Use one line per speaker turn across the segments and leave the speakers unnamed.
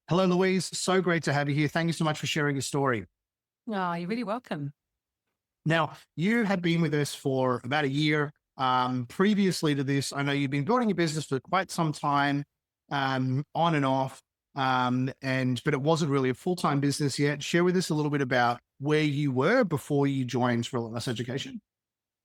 Hello, Louise. So great to have you here. Thank you so much for sharing your story.
Oh, you're really welcome.
Now, you have been with us for about a year. Previously to this, I know you've been building your business for quite some time, on and off, but it wasn't really a full time business yet. Share with us a little bit about where you were before you joined Relentless Education.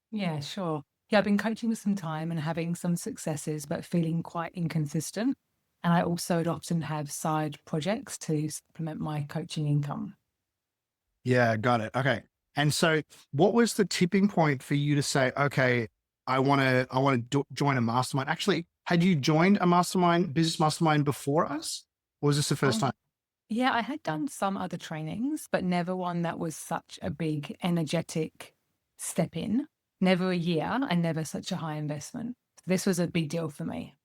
Yeah, sure. Yeah, I've been coaching for some time and having some successes, but feeling quite inconsistent. And I also would often have side projects to supplement my coaching income.
Yeah, got it. Okay. And so, what was the tipping point for you to say, okay, I want to join a mastermind? Actually, had you joined a mastermind, business mastermind before us, or was this the first
Um,
time?
yeah, I had done some other trainings, but never one that was such a big, energetic step in. Never a year and never such a high investment. This was a big deal for me.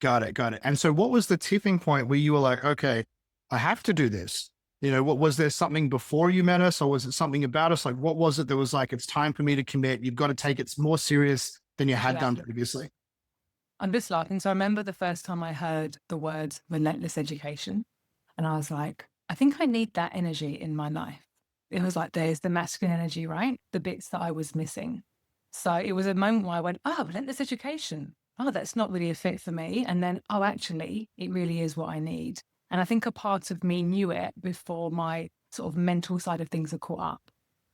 Got it, got it. And so, what was the tipping point where you were like, okay, I have to do this? What was there something before you met us, or was it something about us? Like, what was it that was like, it's time for me to commit? You've got to take it more serious than you had
Yeah.
done previously.
I'm just laughing. So I remember the first time I heard the word relentless education. And I was like, I think I need that energy in my life. It was like, there's the masculine energy, right? The bits that I was missing. So it was a moment where I went, oh, relentless education. Oh, that's not really a fit for me. And then, oh, actually, it really is what I need. And I think a part of me knew it before my sort of mental side of things had caught up.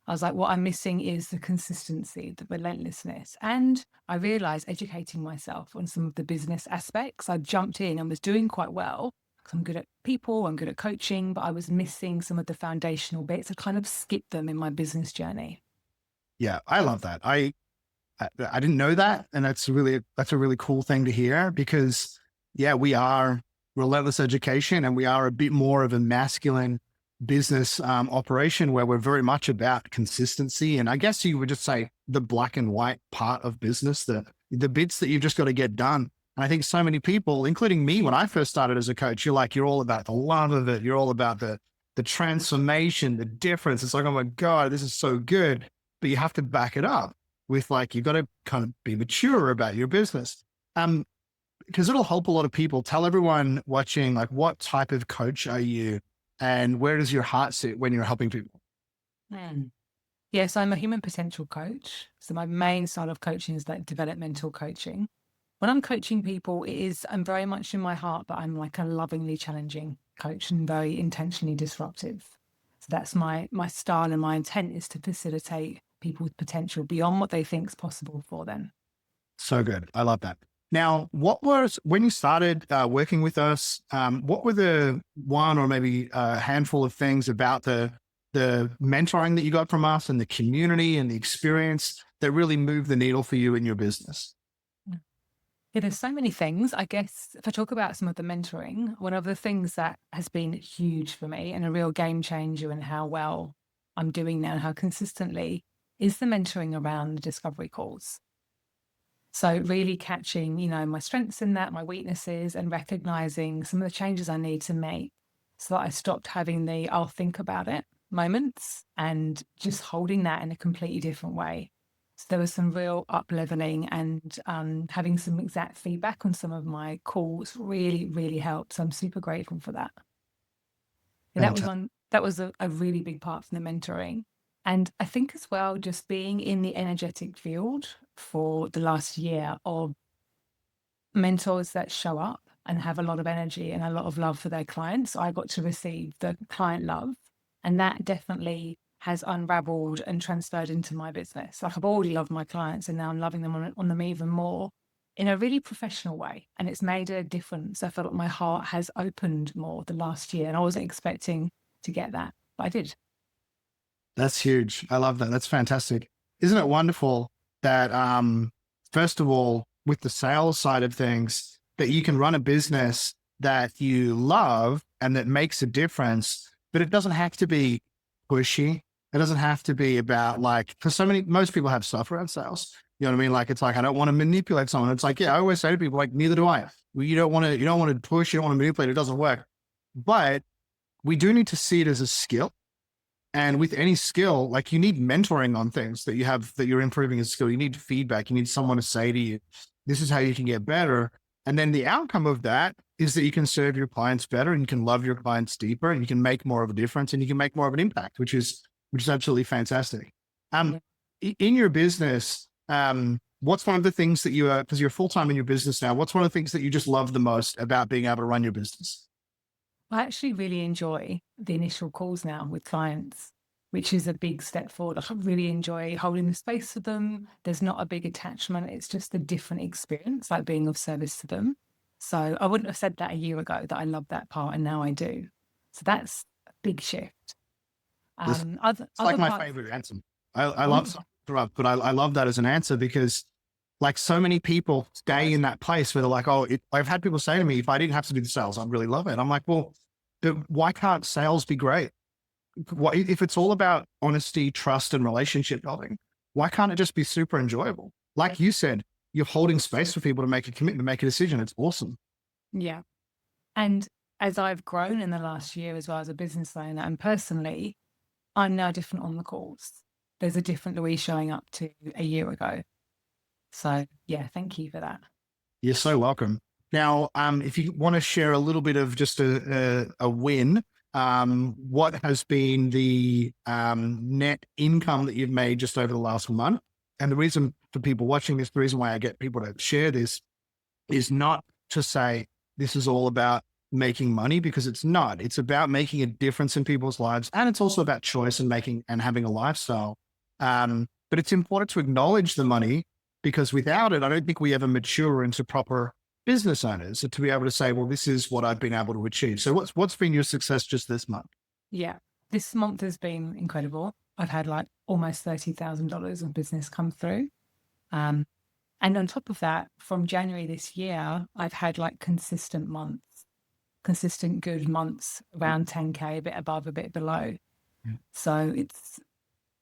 I was like, what I'm missing is the consistency, the relentlessness. And I realized educating myself on some of the business aspects, I jumped in and was doing quite well because I'm good at people, I'm good at coaching, but I was missing some of the foundational bits. I kind of skipped them in my business journey.
Yeah, I love that. I didn't know that, and that's a really cool thing to hear because yeah, we are Relentless Education, and we are a bit more of a masculine business operation where we're very much about consistency, and I guess you would just say the black and white part of business, the bits that you've just got to get done. And I think so many people, including me, when I first started as a coach, you're all about the love of it. You're all about the transformation, the difference. It's like, oh my God, this is so good. But you have to back it up with like, you've got to kind of be mature about your business. Um, because it'll help a lot of people. Tell everyone watching, like, what type of coach are you and where does your heart sit when you're helping people?
Mm. Yes, I'm a human potential coach. So my main style of coaching is like developmental coaching. When I'm coaching people, I'm very much in my heart that I'm like a lovingly challenging coach and very intentionally disruptive. So that's my style, and my intent is to facilitate people with potential beyond what they think is possible for them.
So good. I love that. Now, what was, when you started working with us, what were the one or maybe a handful of things about the mentoring that you got from us and the community and the experience that really moved the needle for you in your business?
Yeah, there's so many things. I guess if I talk about some of the mentoring, one of the things that has been huge for me and a real game changer in how well I'm doing now and how consistently is the mentoring around the discovery calls. So really catching, my strengths in that, my weaknesses, and recognizing some of the changes I need to make so that I stopped having the I'll think about it moments and just holding that in a completely different way. So there was some real up leveling, and having some exact feedback on some of my calls really, really helped. So I'm super grateful for that. Yeah,
Fantastic.
that was a really big part from the mentoring. And I think as well, just being in the energetic field for the last year of mentors that show up and have a lot of energy and a lot of love for their clients. I got to receive the client love, and that definitely has unraveled and transferred into my business. Like, I've already loved my clients, and now I'm loving them on them even more in a really professional way. And it's made a difference. I felt like my heart has opened more the last year, and I wasn't expecting to get that, but I did.
That's huge. I love that. That's fantastic. Isn't it wonderful that, first of all, with the sales side of things, that you can run a business that you love and that makes a difference, but it doesn't have to be pushy. It doesn't have to be about like, because most people have stuff around sales. You know what I mean? Like, it's like, I don't want to manipulate someone. It's like, yeah, I always say to people, like, neither do I. Well, you don't want to push, you don't want to manipulate. It doesn't work. But we do need to see it as a skill, and with any skill, like, you need mentoring on things that you have, that you're improving as a skill. You need feedback. You need someone to say to you, this is how you can get better. And then the outcome of that is that you can serve your clients better and you can love your clients deeper and you can make more of a difference and you can make more of an impact, which is absolutely fantastic.
Yeah.
In your business, what's one of the things that you are, because you're full-time in your business now, what's one of the things that you just love the most about being able to run your business?
I actually really enjoy the initial calls now with clients, which is a big step forward. I really enjoy holding the space for them. There's not a big attachment. It's just a different experience, like being of service to them. So I wouldn't have said that a year ago that I love that part, and now I do. So that's a big shift.
This, it's
Other
like my
parts.
favorite answer. I
Oh,
love, but I love that as an answer because like so many people stay in that place where they're like, oh, I've had people say to me, if I didn't have to do the sales, I'd really love it. I'm like, well, why can't sales be great? If it's all about honesty, trust, and relationship building, why can't it just be super enjoyable? Like you said, you're holding space for people to make a commitment, make a decision. It's awesome.
yeah. And as I've grown in the last year as well as a business owner and personally, I'm now different on the calls. There's a different Louise showing up to a year ago. So yeah, thank you for that.
You're so welcome. Now, if you want to share a little bit of just a win, what has been the net income that you've made just over the last month? And the reason for people watching this, the reason why I get people to share this is not to say this is all about making money, because it's not. It's about making a difference in people's lives. And it's also about choice and making and having a lifestyle. But it's important to acknowledge the money, because without it, I don't think we ever mature into proper business owners. So to be able to say, well, this is what I've been able to achieve. So what's been your success just this month?
Yeah, this month has been incredible. I've had like almost $30,000 of business come through. And on top of that, from January this year, I've had like consistent good months, around 10K, a bit above, a bit below.
Yeah.
So it's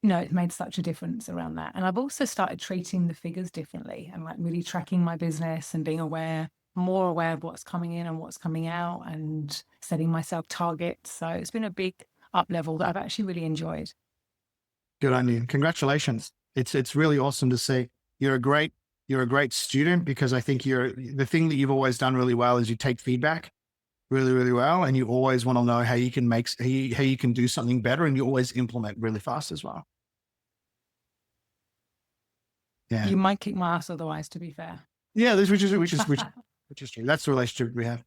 made such a difference around that. And I've also started treating the figures differently and like really tracking my business and being more aware of what's coming in and what's coming out and setting myself targets. So it's been a big up level that I've actually really enjoyed.
Good on you. Congratulations. It's really awesome to see. You're a great student, because I think the thing that you've always done really well is you take feedback really, really well. And you always want to know how you can how you can do something better. And you always implement really fast as well. Yeah.
You might kick my ass otherwise, to be fair.
Yeah. Which is true. That's the relationship we have.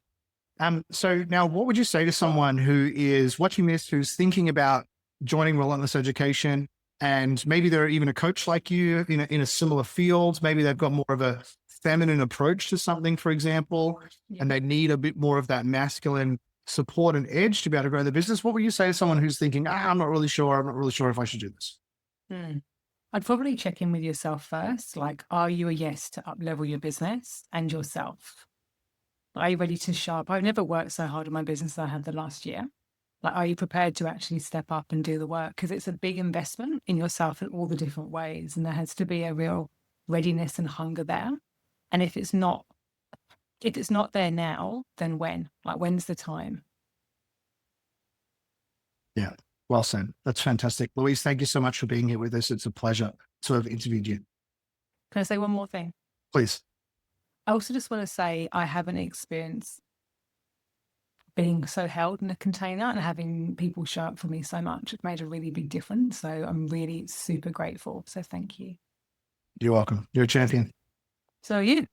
So now what would you say to someone who is watching this, who's thinking about joining Relentless Education, and maybe they're even a coach like you in a similar field? Maybe they've got more of a feminine approach to something, for example, and they need a bit more of that masculine support and edge to be able to grow their business. What would you say to someone who's thinking, I'm not really sure if I should do this?
I'd probably check in with yourself first. Like, are you a yes to up level your business and yourself? Are you ready to show up? I've never worked so hard in my business as I had the last year. Like, are you prepared to actually step up and do the work? Because it's a big investment in yourself in all the different ways. And there has to be a real readiness and hunger there. And if it's not there now, then when? Like, when's the time?
Yeah. Well said. That's fantastic. Louise, thank you so much for being here with us. It's a pleasure to have interviewed you.
Can I say one more thing?
Please.
I also just want to say I haven't experienced being so held in a container and having people show up for me so much. It made a really big difference. So I'm really super grateful. So thank you.
You're welcome. You're a champion.
So are you.